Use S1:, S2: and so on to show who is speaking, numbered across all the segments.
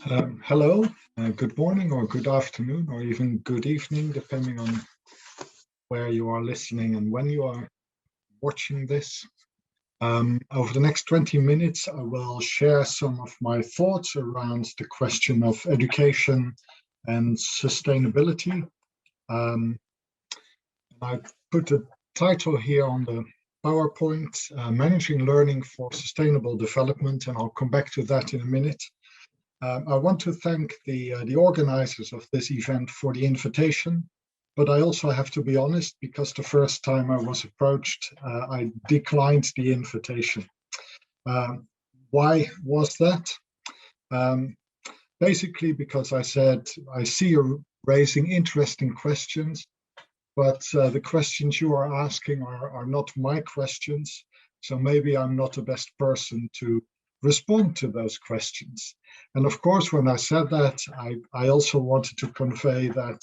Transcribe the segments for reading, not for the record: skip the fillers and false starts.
S1: Hello, good morning or good afternoon or even good evening, depending on where you are listening and when you are watching this. Over the next 20 minutes, I will share some of my thoughts around the question of education and sustainability. I put a title here on the PowerPoint, Managing Learning for Sustainable Development, and I'll come back to that in a minute. I want to thank the organizers of this event for the invitation, but I also have to be honest, because the first time I was approached, I declined the invitation. Why was that? Basically because I said, I see you raising interesting questions, but the questions you are asking are not my questions, so maybe I'm not the best person to respond to those questions. And of course, when I said that, I also wanted to convey that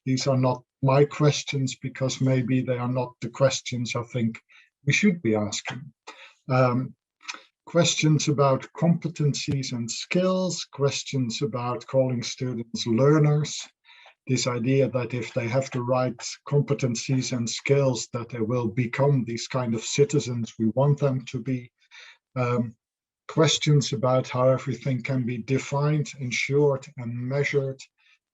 S1: these are not my questions, because maybe they are not the questions I think we should be asking. Questions about competencies and skills, questions about calling students learners, this idea that if they have the right competencies and skills, that they will become these kind of citizens we want them to be. Questions about how everything can be defined, ensured, and measured,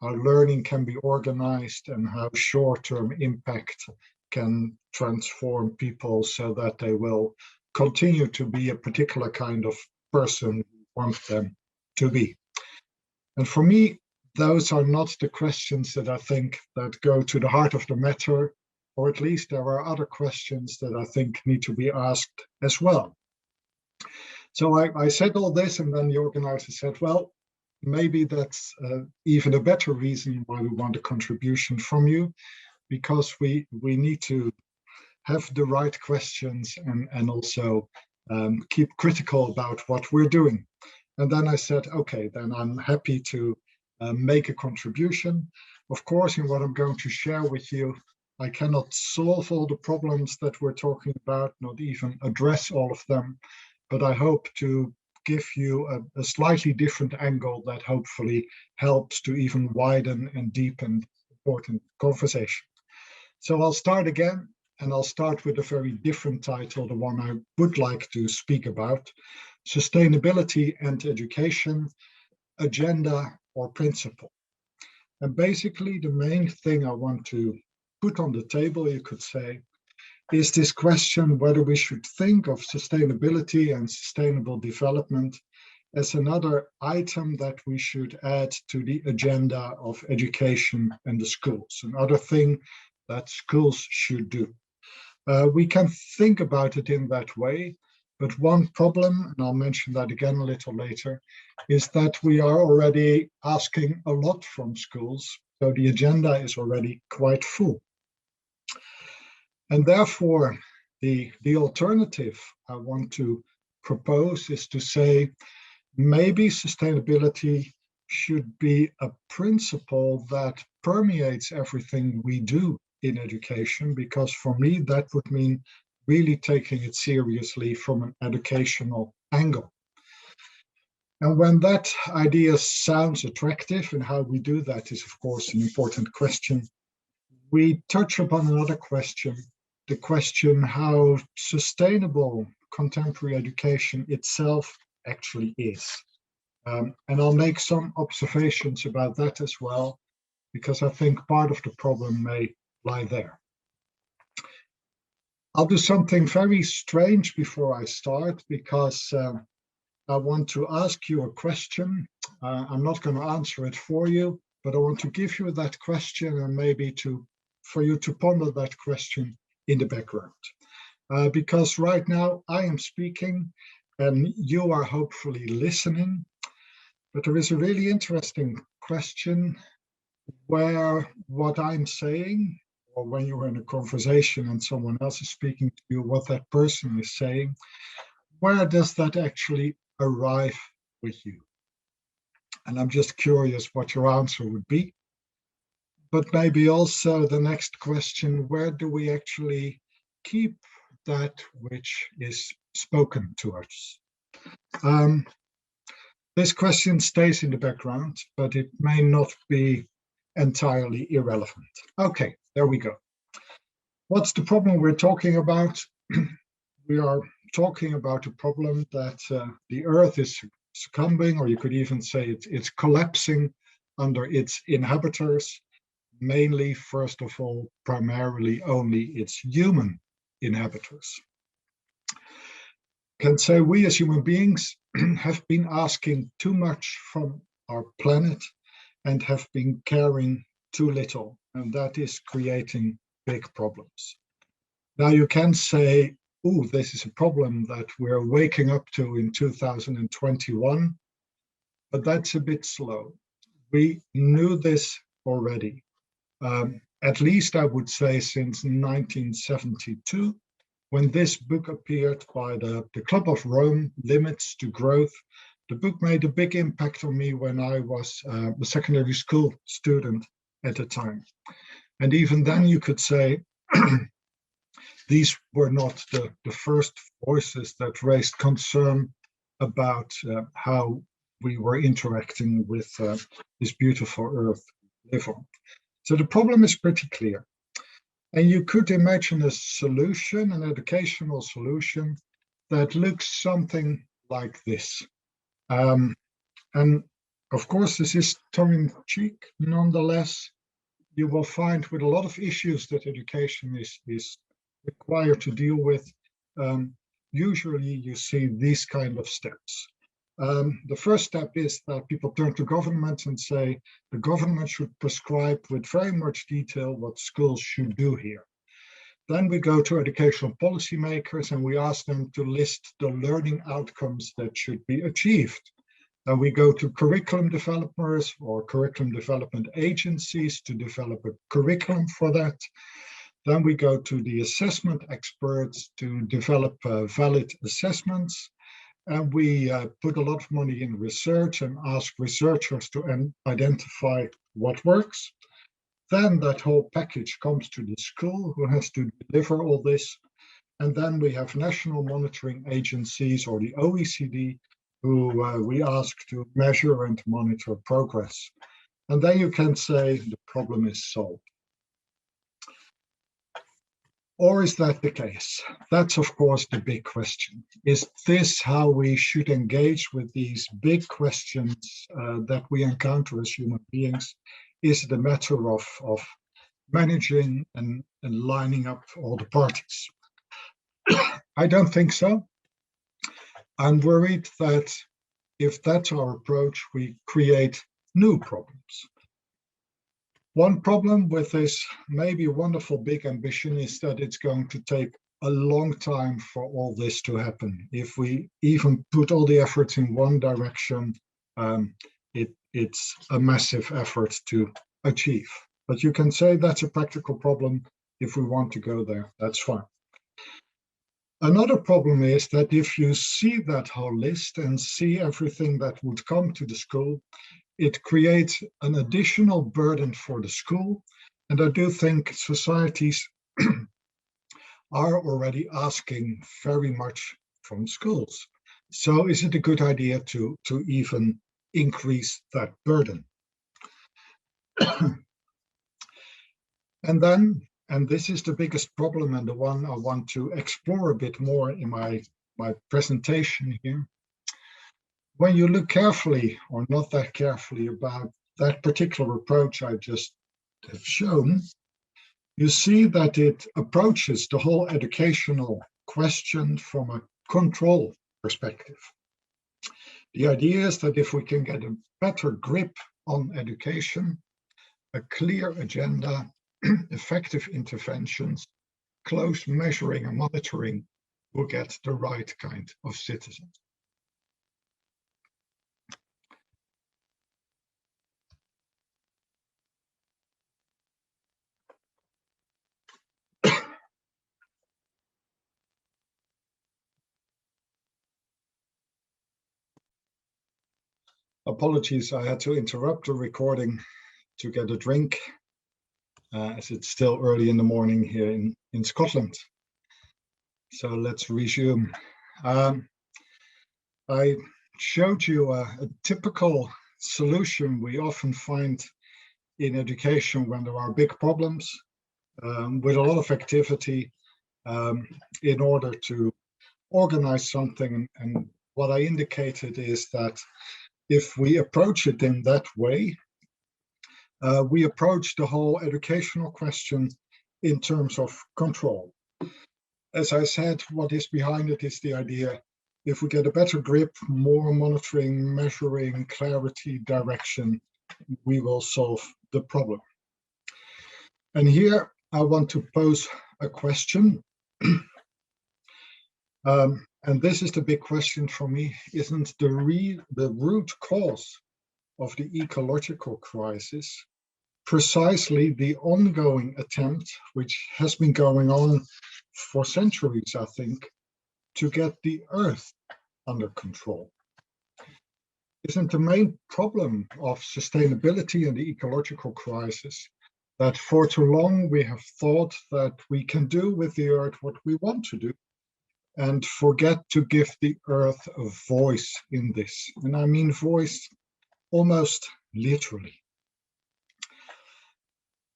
S1: how learning can be organized, and how short-term impact can transform people so that they will continue to be a particular kind of person we want them to be. And for me, those are not the questions that I think that go to the heart of the matter, or at least there are other questions that I think need to be asked as well. So I said all this, and then the organizer said, well, maybe that's even a better reason why we want a contribution from you, because we need to have the right questions and also keep critical about what we're doing. And then I said, okay, then I'm happy to make a contribution. Of course, in what I'm going to share with you, I cannot solve all the problems that we're talking about, not even address all of them. But I hope to give you a slightly different angle that hopefully helps to even widen and deepen important conversation. So I'll start again, and I'll start with a very different title, the one I would like to speak about: Sustainability and Education, Agenda or Principle. And basically the main thing I want to put on the table, you could say, is this question whether we should think of sustainability and sustainable development as another item that we should add to the agenda of education and the schools, another thing that schools should do. We can think about it in that way, but one problem, and I'll mention that again a little later, is that we are already asking a lot from schools, so the agenda is already quite full. And therefore, the alternative I want to propose is to say, maybe sustainability should be a principle that permeates everything we do in education, because for me, that would mean really taking it seriously from an educational angle. And when that idea sounds attractive, and how we do that is, of course, an important question, we touch upon another question, the question how sustainable contemporary education itself actually is. And I'll make some observations about that as well, because I think part of the problem may lie there. I'll do something very strange before I start, because I want to ask you a question. I'm not going to answer it for you, but I want to give you that question, and maybe for you to ponder that question in the background. Because right now I am speaking and you are hopefully listening, but there is a really interesting question where what I'm saying, or when you're in a conversation and someone else is speaking to you, what that person is saying, where does that actually arrive with you? And I'm just curious what your answer would be. But maybe also the next question, where do we actually keep that which is spoken to us? This question stays in the background, but it may not be entirely irrelevant. Okay, there we go. What's the problem we're talking about? We are talking about a problem that the Earth is succumbing, or you could even say it's collapsing under its inhabitants, mainly, first of all, primarily only its human inhabitants. Can say we as human beings have been asking too much from our planet and have been caring too little, and that is creating big problems. Now you can say, oh, this is a problem that we're waking up to in 2021, but that's a bit slow. We knew this already, at least I would say since 1972, when this book appeared by the Club of Rome, Limits to Growth. The book made a big impact on me when I was a secondary school student at the time. And even then you could say these were not the first voices that raised concern about how we were interacting with this beautiful earth we live on. So the problem is pretty clear. And you could imagine a solution, an educational solution, that looks something like this. And of course, this is tongue-in-cheek. Nonetheless, you will find with a lot of issues that education is required to deal with, usually you see these kind of steps. The first step is that people turn to government and say the government should prescribe with very much detail what schools should do here. Then we go to educational policymakers and we ask them to list the learning outcomes that should be achieved. Then we go to curriculum developers or curriculum development agencies to develop a curriculum for that. Then we go to the assessment experts to develop valid assessments. And we put a lot of money in research and ask researchers to identify what works. Then that whole package comes to the school who has to deliver all this. And then we have national monitoring agencies or the OECD who we ask to measure and monitor progress. And then you can say the problem is solved. Or is that the case? That's, of course, the big question. Is this how we should engage with these big questions that we encounter as human beings? Is it a matter of managing and lining up all the parties? I don't think so. I'm worried that if that's our approach, we create new problems. One problem with this maybe wonderful big ambition is that it's going to take a long time for all this to happen. If we even put all the efforts in one direction, it's a massive effort to achieve. But you can say that's a practical problem. If we want to go there, that's fine. Another problem is that if you see that whole list and see everything that would come to the school, it creates an additional burden for the school. And I do think societies are already asking very much from schools. So is it a good idea to even increase that burden? And this is the biggest problem and the one I want to explore a bit more in my presentation here. When you look carefully or not that carefully about that particular approach I just have shown, you see that it approaches the whole educational question from a control perspective. The idea is that if we can get a better grip on education, a clear agenda, effective interventions, close measuring and monitoring, we'll get the right kind of citizens. Apologies, I had to interrupt the recording to get a drink, as it's still early in the morning here in Scotland. So let's resume. I showed you a typical solution we often find in education when there are big problems, with a lot of activity, in order to organize something. And what I indicated is that if we approach it in that way, we approach the whole educational question in terms of control. As I said, what is behind it is the idea, if we get a better grip, more monitoring, measuring, clarity, direction, we will solve the problem. And here I want to pose a question. And this is the big question for me. Isn't the root cause of the ecological crisis precisely the ongoing attempt, which has been going on for centuries, I think, to get the Earth under control? Isn't the main problem of sustainability and the ecological crisis that for too long we have thought that we can do with the Earth what we want to do, and forget to give the Earth a voice in this? And I mean voice almost literally.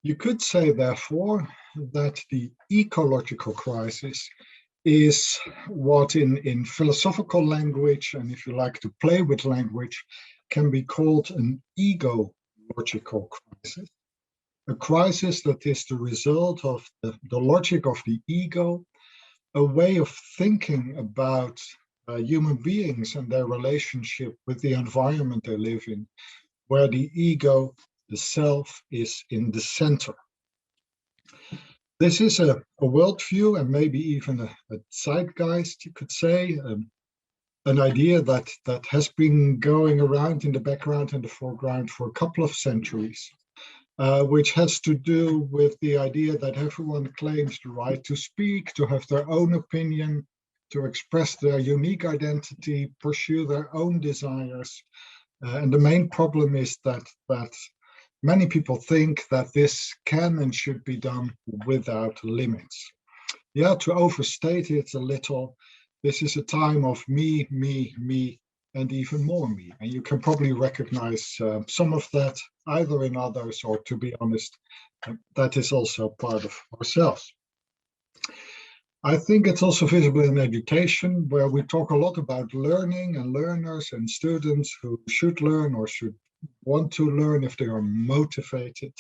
S1: You could say, therefore, that the ecological crisis is what in philosophical language, and if you like to play with language, can be called an ego-logical crisis. A crisis that is the result of the logic of the ego, a way of thinking about human beings and their relationship with the environment they live in, where the ego, the self, is in the center. This is a worldview, and maybe even a zeitgeist, you could say, an idea that has been going around in the background and the foreground for a couple of centuries, which has to do with the idea that everyone claims the right to speak, to have their own opinion, to express their unique identity, pursue their own desires. And the main problem is that many people think that this can and should be done without limits. Yeah, to overstate it a little, this is a time of me, me, me, and even more me. And you can probably recognize some of that either in others, or, to be honest, that is also part of ourselves. I think it's also visible in education, where we talk a lot about learning and learners and students who should learn or should want to learn if they are motivated,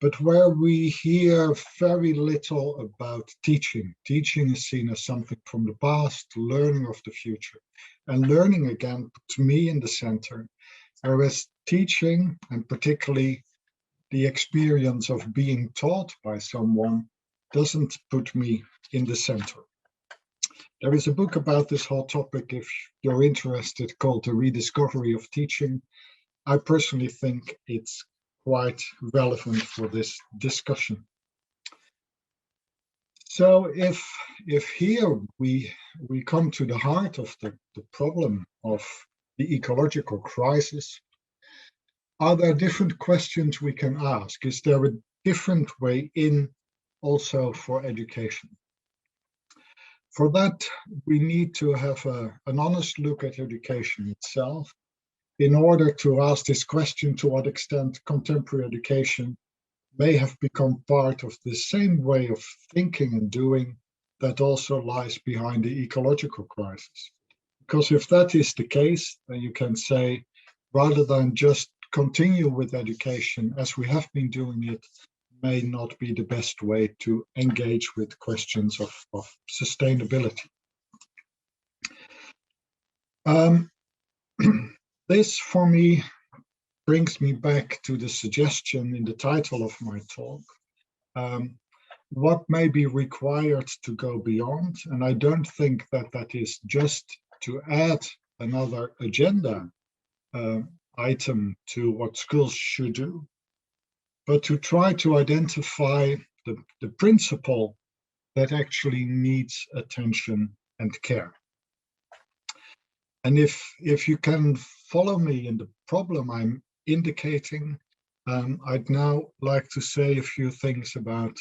S1: but where we hear very little about teaching. Teaching is seen as something from the past, learning of the future. And learning, again, puts me in the center, whereas teaching, and particularly the experience of being taught by someone, doesn't put me in the center. There is a book about this whole topic, if you're interested, called The Rediscovery of Teaching. I personally think it's quite relevant for this discussion. So if here we come to the heart of the problem of the ecological crisis, are there different questions we can ask? Is there a different way in also for education? For that, we need to have an honest look at education itself, in order to ask this question, to what extent contemporary education may have become part of the same way of thinking and doing that also lies behind the ecological crisis. Because if that is the case, then you can say, rather than just continue with education as we have been doing it, may not be the best way to engage with questions of sustainability. This, for me, brings me back to the suggestion in the title of my talk. What may be required to go beyond? And I don't think that is just to add another agenda item to what schools should do, but to try to identify the principle that actually needs attention and care. And if you can follow me in the problem I'm indicating, I'd now like to say a few things about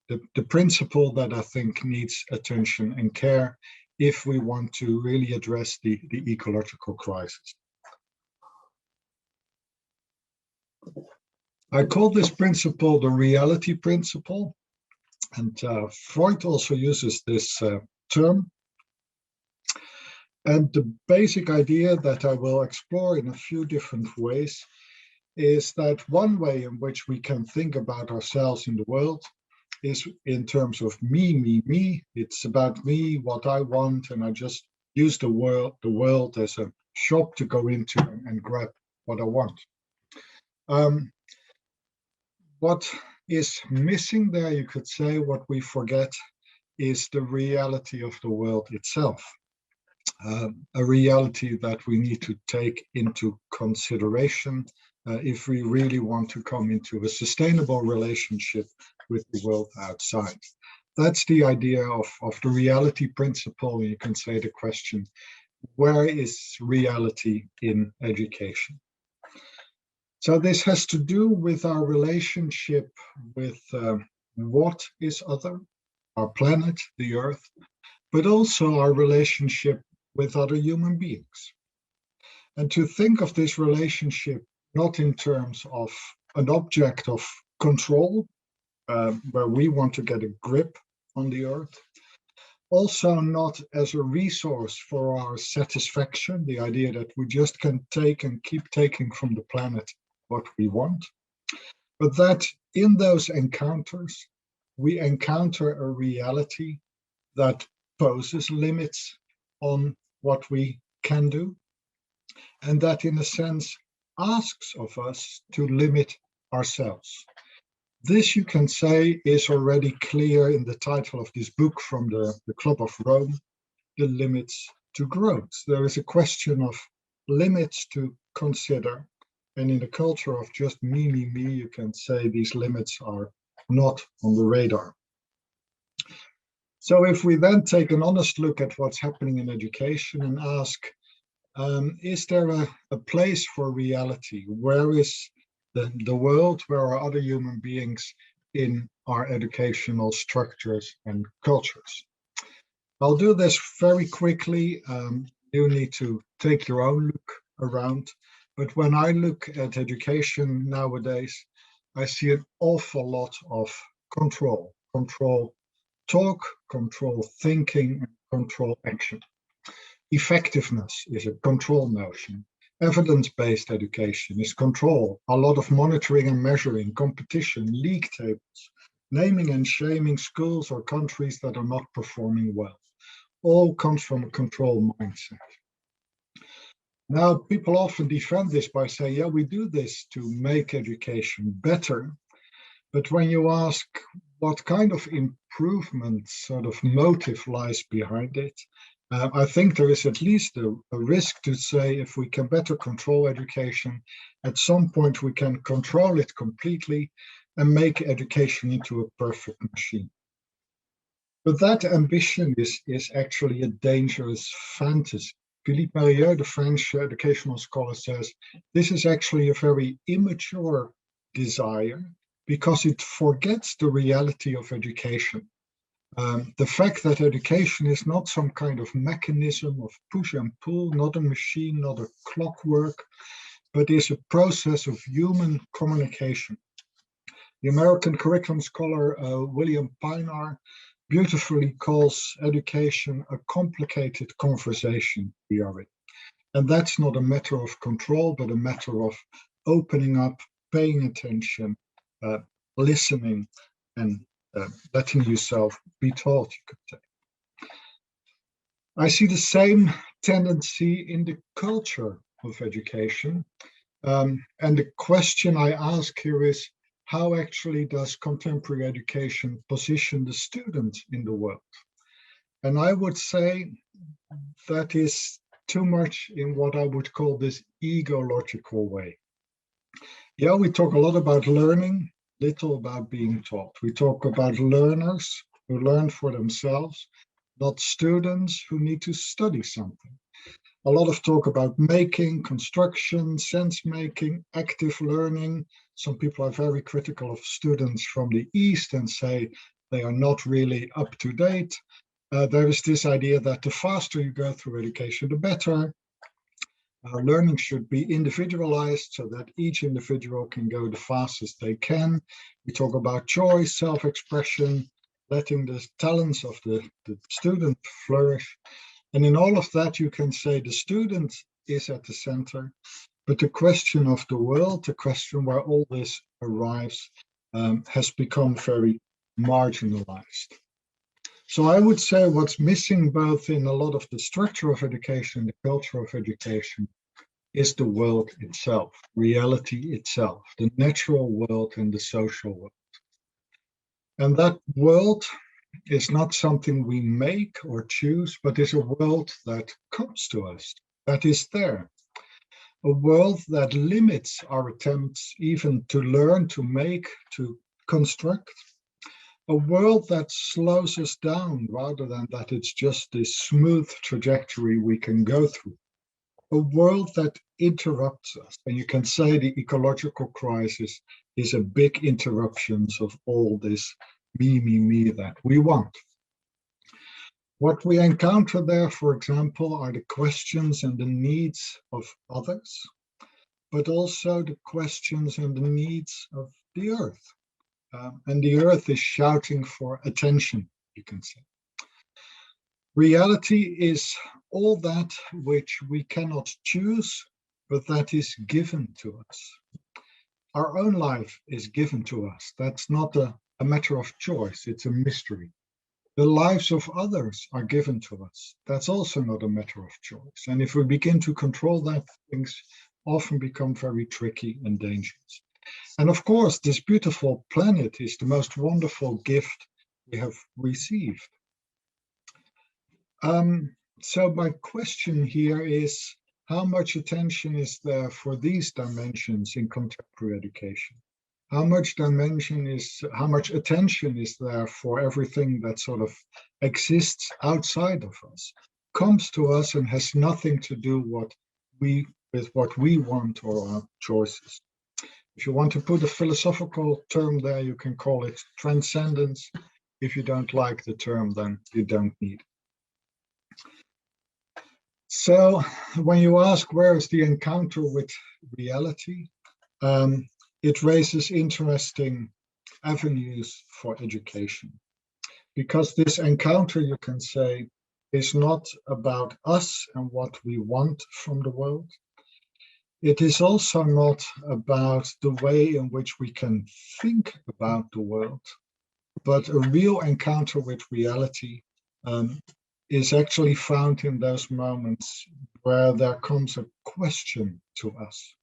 S1: the principle that I think needs attention and care if we want to really address the ecological crisis. I call this principle the reality principle, and Freud also uses this term. And the basic idea that I will explore in a few different ways is that one way in which we can think about ourselves in the world is in terms of me, me, me. It's about me, what I want, and I just use the world as a shop to go into and grab what I want. What is missing there, you could say, what we forget, is the reality of the world itself. A reality that we need to take into consideration if we really want to come into a sustainable relationship with the world outside. That's the idea of the reality principle. You can say the question, where is reality in education? So this has to do with our relationship with what is other, our planet, the Earth, but also our relationship with other human beings. And to think of this relationship not in terms of an object of control, where we want to get a grip on the Earth, also not as a resource for our satisfaction, the idea that we just can take and keep taking from the planet what we want, but that in those encounters, we encounter a reality that poses limits on what we can do, and that in a sense asks of us to limit ourselves. This, you can say, is already clear in the title of this book from the Club of Rome, The Limits to Growth. There is a question of limits to consider, and in the culture of just me, me, me, you can say these limits are not on the radar. So if we then take an honest look at what's happening in education and ask, is there a place for reality? Where is the world, where are other human beings in our educational structures and cultures? I'll do this very quickly. You need to take your own look around. But when I look at education nowadays, I see an awful lot of control. Control talk, control thinking, control action. Effectiveness is a control notion. Evidence-based education is control. A lot of monitoring and measuring, competition, league tables, naming and shaming schools or countries that are not performing well. All comes from a control mindset. Now, people often defend this by saying, yeah, we do this to make education better. But when you ask what kind of improvement sort of motive lies behind it, I think there is at least a risk to say if we can better control education, at some point we can control it completely and make education into a perfect machine. But that ambition is actually a dangerous fantasy. Philippe Marieux, the French educational scholar, says this is actually a very immature desire because it forgets the reality of education. The fact that education is not some kind of mechanism of push and pull, not a machine, not a clockwork, but is a process of human communication. The American curriculum scholar William Pienaar beautifully calls education a complicated conversation we are in. And that's not a matter of control, but a matter of opening up, paying attention, listening, and letting yourself be taught, you could say. I see the same tendency in the culture of education. And the question I ask here is, how actually does contemporary education position the student in the world? And I would say that is too much in what I would call this ego-logical way. Yeah, we talk a lot about learning, little about being taught. We talk about learners who learn for themselves, not students who need to study something. A lot of talk about making, construction, sense-making, active learning. Some people are very critical of students from the East and say they are not really up to date. There is this idea that the faster you go through education, the better. Learning should be individualized so that each individual can go the fastest they can. We talk about choice, self-expression, letting the talents of the student flourish. And in all of that, you can say the student is at the center, but the question of the world, the question where all this arrives, has become very marginalized. So I would say what's missing both in a lot of the structure of education, the culture of education, is the world itself, reality itself, the natural world and the social world. And that world is not something we make or choose, but is a world that comes to us, that is there. A world that limits our attempts even to learn, to make, to construct. A world that slows us down rather than that it's just this smooth trajectory we can go through. A world that interrupts us. And you can say the ecological crisis is a big interruption of all this me that we want. What we encounter there, for example, are the questions and the needs of others, but also the questions and the needs of the earth. And the earth is shouting for attention, you can say. Reality is all that which we cannot choose, but that is given to us. Our own life is given to us. That's not a matter of choice, it's a mystery. The lives of others are given to us. That's also not a matter of choice. And if we begin to control that, things often become very tricky and dangerous. And of course, this beautiful planet is the most wonderful gift we have received. So my question here is, how much attention is there for these dimensions in contemporary education? How much attention is there for everything that sort of exists outside of us, comes to us and has nothing to do with what we want or our choices? If you want to put a philosophical term there, you can call it transcendence. If you don't like the term, then you don't need it. So when you ask where is the encounter with reality, it raises interesting avenues for education. Because this encounter, you can say, is not about us and what we want from the world. It is also not about the way in which we can think about the world, but a real encounter with reality is actually found in those moments where there comes a question to us.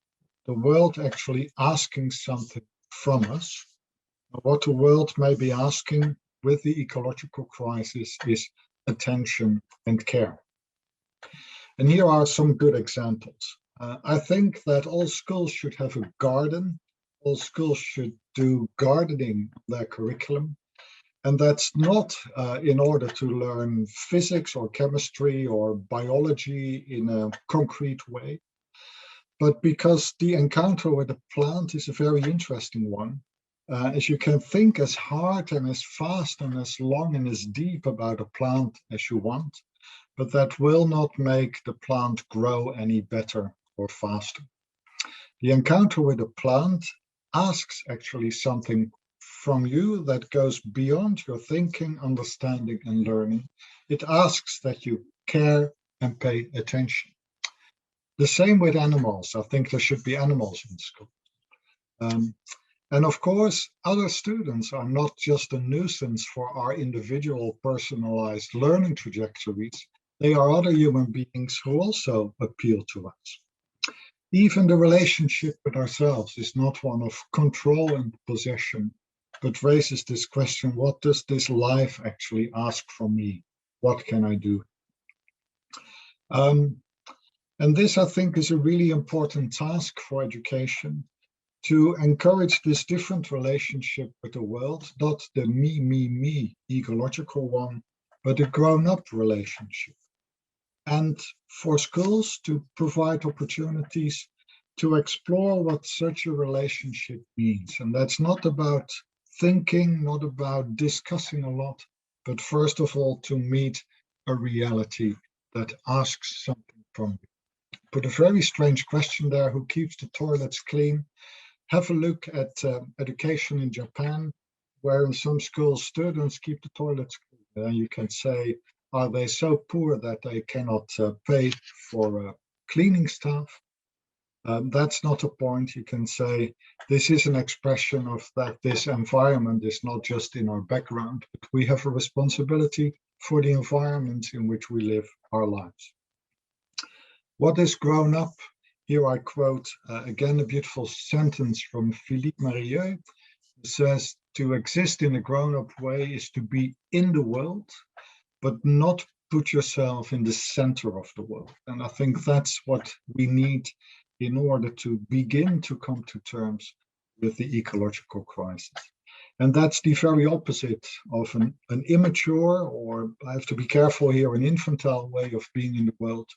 S1: The world actually asking something from us. What the world may be asking with the ecological crisis is attention and care. And here are some good examples. I think that all schools should have a garden. All schools should do gardening in their curriculum. And that's not in order to learn physics or chemistry or biology in a concrete way, but because the encounter with a plant is a very interesting one. As you can think as hard and as fast and as long and as deep about a plant as you want, but that will not make the plant grow any better or faster. The encounter with a plant asks actually something from you that goes beyond your thinking, understanding, and learning. It asks that you care and pay attention. The same with animals. I think there should be animals in school. And of course, other students are not just a nuisance for our individual personalized learning trajectories. They are other human beings who also appeal to us. Even the relationship with ourselves is not one of control and possession, but raises this question, what does this life actually ask from me? What can I do? And this, I think, is a really important task for education, to encourage this different relationship with the world, not the me, ecological one, but a grown-up relationship. And for schools to provide opportunities to explore what such a relationship means. And that's not about thinking, not about discussing a lot, but first of all, to meet a reality that asks something from you. Put a very strange question there: who keeps the toilets clean? Have a look at education in Japan, where in some schools students keep the toilets clean. And you can say, are they so poor that they cannot pay for cleaning staff? That's not a point. You can say this is an expression of that this environment is not just in our background, but we have a responsibility for the environment in which we live our lives. What is grown up? Here I quote again a beautiful sentence from Philippe Marieux, who says, to exist in a grown-up way is to be in the world, but not put yourself in the center of the world. And I think that's what we need in order to begin to come to terms with the ecological crisis. And that's the very opposite of an immature, or I have to be careful here, an infantile way of being in the world,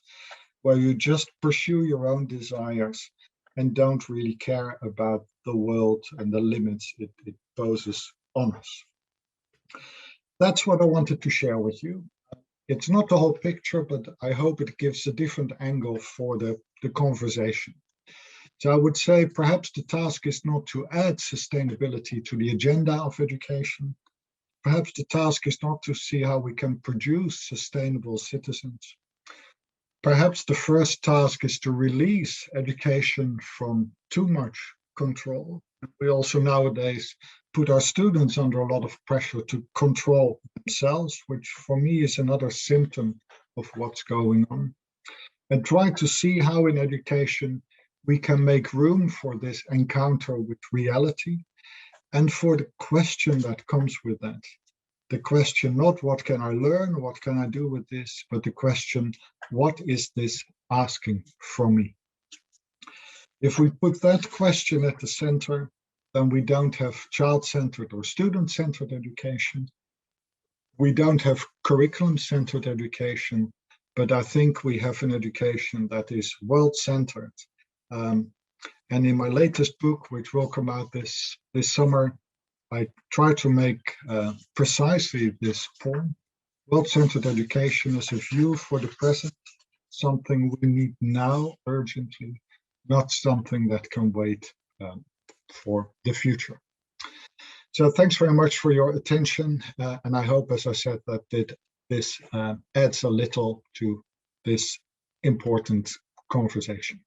S1: where you just pursue your own desires and don't really care about the world and the limits it poses on us. That's what I wanted to share with you. It's not the whole picture, but I hope it gives a different angle for the conversation. So I would say perhaps the task is not to add sustainability to the agenda of education. Perhaps the task is not to see how we can produce sustainable citizens. Perhaps the first task is to release education from too much control. We also nowadays put our students under a lot of pressure to control themselves, which for me is another symptom of what's going on. And try to see how in education we can make room for this encounter with reality and for the question that comes with that. The question, not what can I learn, what can I do with this, but the question, what is this asking from me? If we put that question at the center, then we don't have child-centered or student-centered education. We don't have curriculum-centered education, but I think we have an education that is world-centered. And in my latest book, which will come out this summer, I try to make precisely this point. World-centered education is a view for the present, something we need now urgently, not something that can wait for the future. So thanks very much for your attention. And I hope, as I said, that this adds a little to this important conversation.